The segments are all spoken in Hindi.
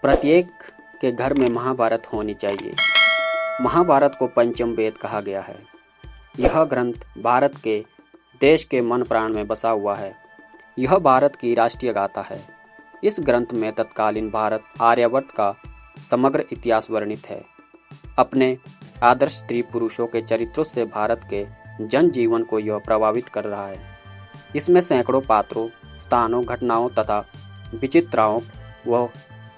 प्रत्येक के घर में महाभारत होनी चाहिए। महाभारत को पंचम वेद कहा गया है। यह ग्रंथ भारत के देश के मन प्राण में बसा हुआ है। यह भारत की राष्ट्रीय गाथा है। इस ग्रंथ में तत्कालीन भारत आर्यावर्त का समग्र इतिहास वर्णित है। अपने आदर्श स्त्री पुरुषों के चरित्रों से भारत के जनजीवन को यह प्रभावित कर रहा है। इसमें सैकड़ों पात्रों, स्थानों, घटनाओं तथा विचित्राओं व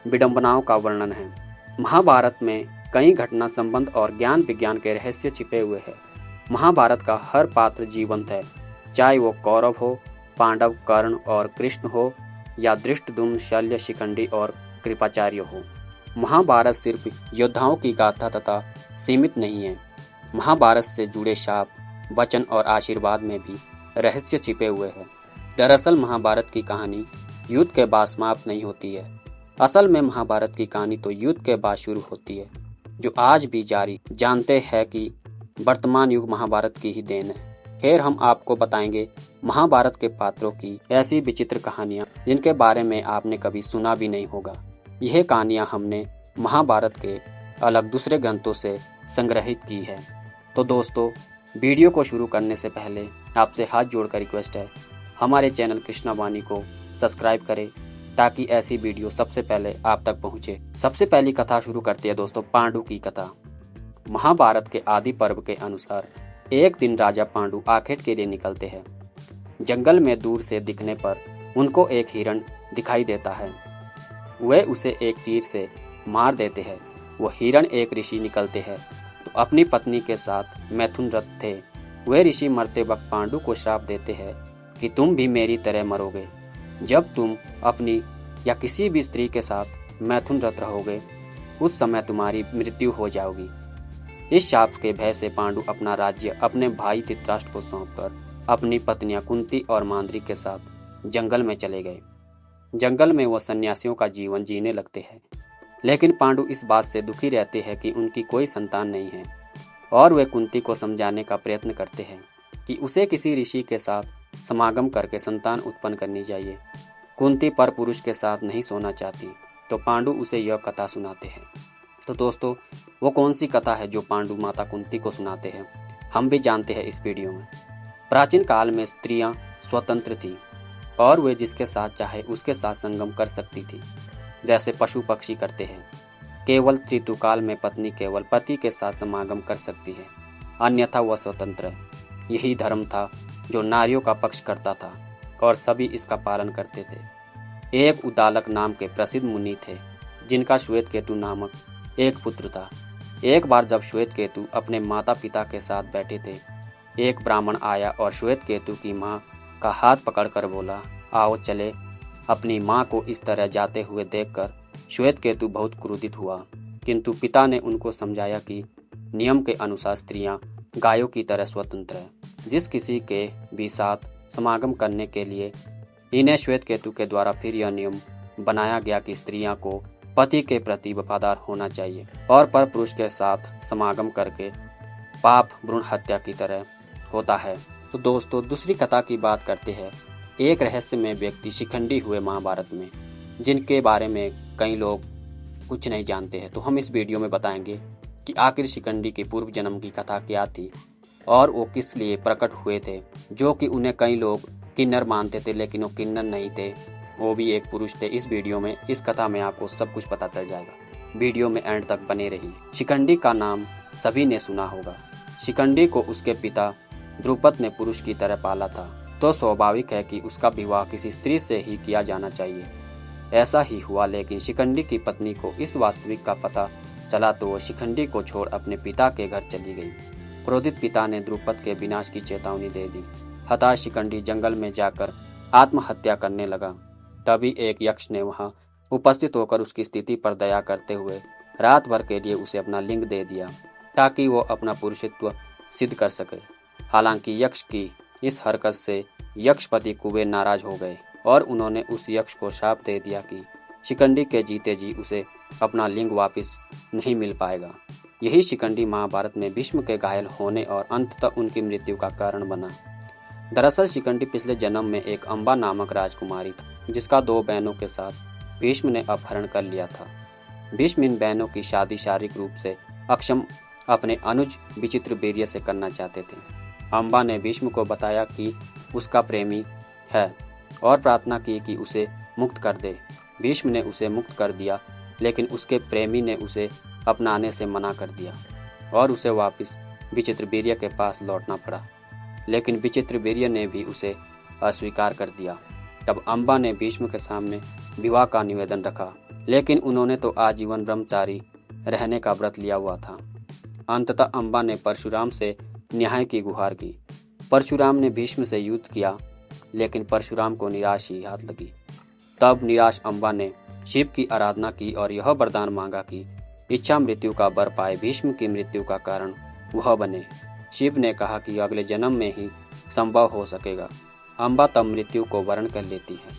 विडंबनाओं का वर्णन है। महाभारत में कई घटना संबंध और ज्ञान विज्ञान के रहस्य छिपे हुए हैं। महाभारत का हर पात्र जीवंत है, चाहे वो कौरव हो, पांडव, कर्ण और कृष्ण हो या धृष्टद्युम्न, शल्य, शिखंडी और कृपाचार्य हो। महाभारत सिर्फ योद्धाओं की गाथा तथा सीमित नहीं है। महाभारत से जुड़े शाप, वचन और आशीर्वाद में भी रहस्य छिपे हुए हैं। दरअसल महाभारत की कहानी युद्ध के बाद समाप्त नहीं होती है। असल में महाभारत की कहानी तो युद्ध के बाद शुरू होती है, जो आज भी जारी। जानते हैं कि वर्तमान युग महाभारत की ही देन है। खैर, हम आपको बताएंगे महाभारत के पात्रों की ऐसी विचित्र कहानियां जिनके बारे में आपने कभी सुना भी नहीं होगा। यह कहानियां हमने महाभारत के अलग दूसरे ग्रंथों से संग्रहित की है। तो दोस्तों, वीडियो को शुरू करने से पहले आपसे हाथ जोड़कर रिक्वेस्ट है, हमारे चैनल कृष्णा वाणी को सब्सक्राइब करें ताकि ऐसी वीडियो सबसे पहले आप तक पहुंचे। सबसे पहली कथा शुरू करते हैं दोस्तों, पांडु की कथा। महाभारत के आदि पर्व के अनुसार एक दिन राजा पांडु आखेट के लिए निकलते हैं। जंगल में दूर से दिखने पर उनको एक हिरण दिखाई देता है। वे उसे एक तीर से मार देते हैं। वो हिरण एक ऋषि निकलते हैं तो अपनी पत्नी के साथ मैथुनरत थे। वे ऋषि मरते वक्त पांडु को श्राप देते हैं कि तुम भी मेरी तरह मरोगे। जब तुम अपनी या किसी भी स्त्री के साथ मैथुनरत रहोगे, उस समय तुम्हारी मृत्यु हो जाएगी। इस शाप के भय से पांडु अपना राज्य अपने भाई धृतराष्ट्र को सौंपकर अपनी पत्नियां कुंती और मांद्री के साथ जंगल में चले गए। जंगल में वो सन्यासियों का जीवन जीने लगते हैं, लेकिन पांडु इस बात से दुखी रहते हैं कि उनकी कोई संतान नहीं है और वे कुंती को समझाने का प्रयत्न करते हैं कि उसे किसी ऋषि के साथ समागम करके संतान उत्पन्न करनी चाहिए। कुंती पर पुरुष के साथ नहीं सोना चाहती, तो पांडु उसे यह कथा सुनाते हैं। तो दोस्तों, वो कौन सी कथा है जो पांडु माता कुंती को सुनाते हैं, हम भी जानते हैं इस वीडियो में। प्राचीन काल में स्त्रियां स्वतंत्र थी और वे जिसके साथ चाहे उसके साथ संगम कर सकती थी, जैसे पशु पक्षी करते हैं। केवल ऋतुकाल में पत्नी केवल पति के साथ समागम कर सकती है, अन्यथा वह स्वतंत्र है। यही धर्म था जो नारियों का पक्ष करता था और सभी इसका पालन करते थे। एक उद्दालक नाम के प्रसिद्ध मुनि थे, जिनका श्वेत केतु नामक एक पुत्र था। एक बार जब श्वेत केतु अपने माता पिता के साथ बैठे थे, एक ब्राह्मण आया और श्वेत केतु की माँ का हाथ पकड़कर बोला, आओ चले। अपनी माँ को इस तरह जाते हुए देखकर श्वेत केतु बहुत क्रोधित हुआ, किंतु पिता ने उनको समझाया कि नियम के अनुसार स्त्रियां गायों की तरह स्वतंत्र है। जिस किसी के भी साथ समागम करने के लिए इन्हें श्वेत केतु के द्वारा फिर यह नियम बनाया गया कि स्त्रियां को पति के प्रति वफादार होना चाहिए और पर पुरुष के साथ समागम करके पाप भ्रूण हत्या की तरह होता है। तो दोस्तों, दूसरी कथा की बात करते हैं। एक रहस्यमय व्यक्ति शिखंडी हुए महाभारत में, जिनके बारे में कई लोग कुछ नहीं जानते हैं। तो हम इस वीडियो में बताएंगे कि आखिर शिखंडी की पूर्व जन्म की कथा क्या थी और वो किस लिए प्रकट हुए थे, जो कि उन्हें कई लोग किन्नर मानते थे, लेकिन वो किन्नर नहीं थे, वो भी एक पुरुष थे। इस वीडियो में, इस कथा में आपको सब कुछ पता चल जाएगा। वीडियो में एंड तक बने रहिए। शिखंडी का नाम सभी ने सुना होगा। शिखंडी को उसके पिता द्रुपद ने पुरुष की तरह पाला था, तो स्वाभाविक है कि उसका विवाह किसी स्त्री से ही किया जाना चाहिए। ऐसा ही हुआ, लेकिन शिखंडी की पत्नी को इस वास्तविक का पता चला तो वो शिखंडी को छोड़ अपने पिता के घर चली गई। क्रोधित पिता ने द्रुपद के विनाश की चेतावनी दे दी। हताश शिखंडी जंगल में जाकर आत्महत्या करने लगा। तभी एक यक्ष ने वहां उपस्थित होकर उसकी स्थिति पर दया करते हुए रात भर के लिए उसे अपना लिंग दे दिया, ताकि वो अपना पुरुषत्व सिद्ध कर सके। हालांकि यक्ष की इस हरकत से यक्षपति कुबेर नाराज हो गए और उन्होंने उस यक्ष को शाप दे दिया कि शिखंडी के जीते जी उसे अपना लिंग वापस नहीं मिल पाएगा। यही शिखंडी महाभारत में भीष्म के घायल होने और अंततः उनकी मृत्यु का कारण बना। दरअसल शिखंडी पिछले जन्म में एक अम्बा नामक राजकुमारी थी, जिसका 2 बहनों के साथ भीष्म ने अपहरण कर लिया था। भीष्म इन बहनों की शादी शारीरिक रूप से अक्षम अपने अनुज विचित्रवीर्य से करना चाहते थे। अम्बा ने भीष्म को बताया कि उसका प्रेमी है और प्रार्थना की कि उसे मुक्त कर दे। भीष्म ने उसे मुक्त कर दिया, लेकिन उसके प्रेमी ने उसे अपनाने से मना कर दिया और उसे वापस विचित्रवीर्य के पास लौटना पड़ा। लेकिन विचित्रवीर्य ने भी उसे अस्वीकार कर दिया। तब अम्बा ने भीष्म के सामने विवाह का निवेदन रखा, लेकिन उन्होंने तो आजीवन ब्रह्मचारी रहने का व्रत लिया हुआ था। अंततः अम्बा ने परशुराम से न्याय की गुहार की। परशुराम ने भीष्म से युद्ध किया, लेकिन परशुराम को निराश ही हाथ लगी। तब निराश अम्बा ने शिव की आराधना की और यह वरदान मांगा कि इच्छा मृत्यु का वर पाए भीष्म की मृत्यु का कारण वह बने। शिव ने कहा कि अगले जन्म में ही संभव हो सकेगा। अम्बा तब मृत्यु को वरण कर लेती है।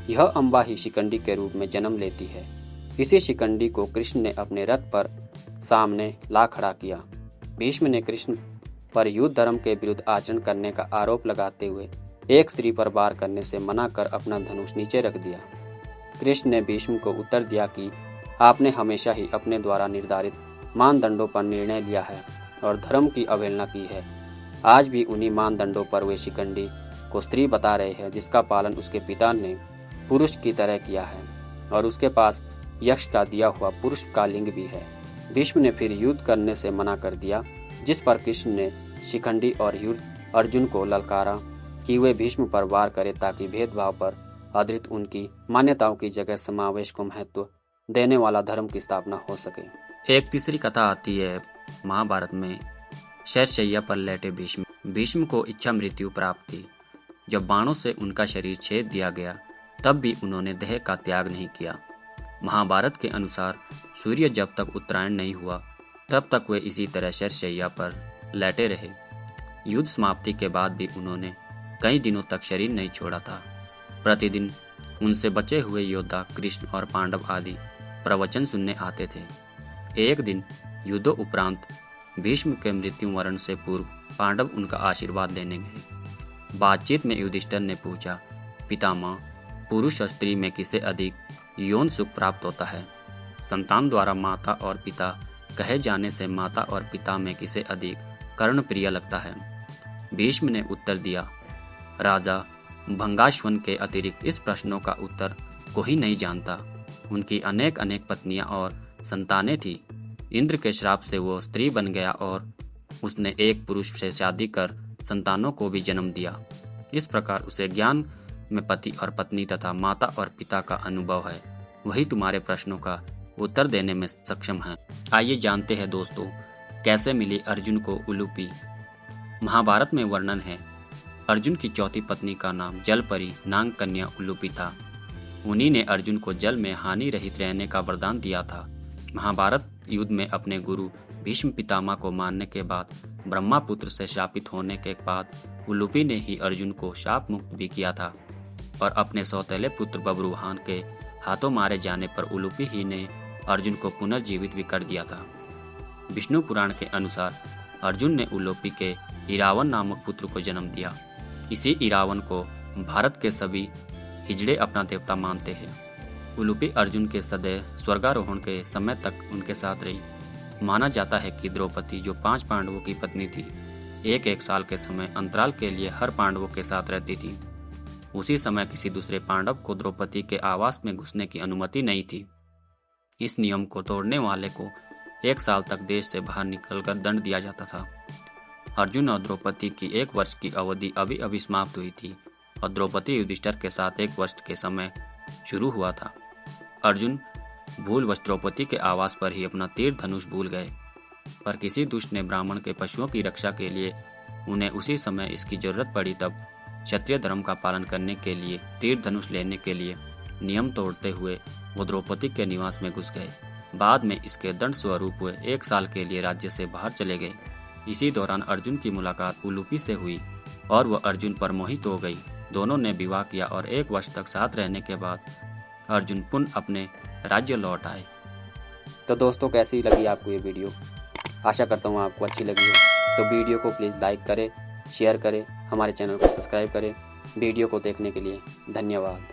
यह अम्बा ही शिखंडी के रूप में जन्म लेती है। इसी शिखंडी को कृष्ण ने अपने रथ पर सामने ला खड़ा किया। भीष्म ने कृष्ण पर युद्ध धर्म के विरुद्ध आचरण करने का आरोप लगाते हुए एक स्त्री पर वार करने से मना कर अपना धनुष नीचे रख दिया। कृष्ण ने भीष्म को उत्तर दिया कि आपने हमेशा ही अपने द्वारा निर्धारित मानदंडों पर निर्णय लिया है और धर्म की अवहेलना की है। आज भी उन्हीं मानदंडों पर वे शिखंडी को स्त्री बता रहे हैं, जिसका पालन उसके पिता ने पुरुष की तरह किया है और उसके पास यक्ष का दिया हुआ पुरुष का लिंग भी है। भीष्म ने फिर युद्ध करने से मना कर दिया, जिस पर कृष्ण ने शिखंडी और अर्जुन को ललकारा कि वे भीष्म पर वार करें ताकि भेदभाव पर आधारित उनकी मान्यताओं की जगह समावेश को महत्व देने वाला धर्म की स्थापना हो सके। एक तीसरी कथा आती है महाभारत में। शैय्या पर लेटे भीष्म को इच्छा मृत्यु प्राप्त थी। जब बाणों से उनका शरीर छेद दिया गया, तब भी उन्होंने देह का त्याग नहीं किया। महाभारत के अनुसार सूर्य जब तक उत्तरायण नहीं हुआ, तब तक वे इसी तरह शैय्या पर लेटे रहे। युद्ध समाप्ति के बाद भी उन्होंने कई दिनों तक शरीर नहीं छोड़ा था। प्रतिदिन उनसे बचे हुए योद्धा कृष्ण और पांडव आदि प्रवचन सुनने आते थे। एक दिन युद्धों उपरांत भीष्म के मृत्यु मरण से पूर्व पांडव उनका आशीर्वाद लेने गए। बातचीत में युधिष्ठिर ने पूछा, पितामह, पुरुष और स्त्री में किसे अधिक यौन सुख प्राप्त होता है? संतान द्वारा माता और पिता कहे जाने से माता और पिता में किसे अधिक कर्ण प्रिय लगता है? भीष्म ने उत्तर दिया, राजा भंगाश्वन के अतिरिक्त इस प्रश्नों का उत्तर कोई नहीं जानता। उनकी अनेक अनेक पत्नियां और संतानें थी। इंद्र के श्राप से वो स्त्री बन गया और उसने एक पुरुष से शादी कर संतानों को भी जन्म दिया। इस प्रकार उसे ज्ञान में पति और पत्नी तथा माता और पिता का अनुभव है। वही तुम्हारे प्रश्नों का उत्तर देने में सक्षम है। आइए जानते हैं दोस्तों, कैसे मिली अर्जुन को उलूपी। महाभारत में वर्णन है, अर्जुन की चौथी पत्नी का नाम जलपरी नाग कन्या उलूपी था। उन्हीं ने अर्जुन को जल में हानि रहित रहने का वरदान दिया था। महाभारत युद्ध में अपने गुरु भीष्म पितामह को मारने के बाद ब्रह्मा पुत्र से शापित होने के बाद उलूपी ने ही अर्जुन को शाप मुक्त भी किया था और अपने सौतेले पुत्र बब्रुवाहन के हाथों मारे जाने पर उलूपी ही ने अर्जुन को पुनर्जीवित भी कर दिया था। विष्णु पुराण के अनुसार अर्जुन ने उलूपी के इरावन नामक पुत्र को जन्म दिया। इसी इरावन को भारत के सभी हिजड़े अपना देवता मानते हैं। उलूपी अर्जुन के सदैव स्वर्गारोहण के समय तक उनके साथ रही। माना जाता है कि द्रौपदी, जो 5 पांडवों की पत्नी थी, एक साल के समय अंतराल के लिए हर पांडवों के साथ रहती थी। उसी समय किसी दूसरे पांडव को द्रौपदी के आवास में घुसने की अनुमति नहीं थी। इस नियम को तोड़ने वाले को 1 साल तक देश से बाहर निकलकर दंड दिया जाता था। अर्जुन और द्रौपदी की 1 वर्ष की अवधि अभी अभी समाप्त हुई थी और द्रौपदी युधिष्ठिर के साथ 1 वर्ष के समय शुरू हुआ था। अर्जुन भूलवश द्रौपदी के आवास पर ही अपना तीर धनुष भूल गए, पर किसी दुष्ट ने ब्राह्मण के पशुओं की रक्षा के लिए उन्हें उसी समय इसकी जरूरत पड़ी। तब क्षत्रिय धर्म का पालन करने के लिए तीर धनुष लेने के लिए नियम तोड़ते हुए वो द्रौपदी के निवास में घुस गए। बाद में इसके दंड स्वरूप हुए 1 साल के लिए राज्य से बाहर चले गए। इसी दौरान अर्जुन की मुलाकात उलूपी से हुई और वह अर्जुन पर मोहित हो गई। दोनों ने विवाह किया और 1 वर्ष तक साथ रहने के बाद अर्जुन पुनः अपने राज्य लौट आए। तो दोस्तों, कैसी लगी आपको ये वीडियो? आशा करता हूँ आपको अच्छी लगी हो। तो वीडियो को प्लीज़ लाइक करें, शेयर करें, हमारे चैनल को सब्सक्राइब करें। वीडियो को देखने के लिए धन्यवाद।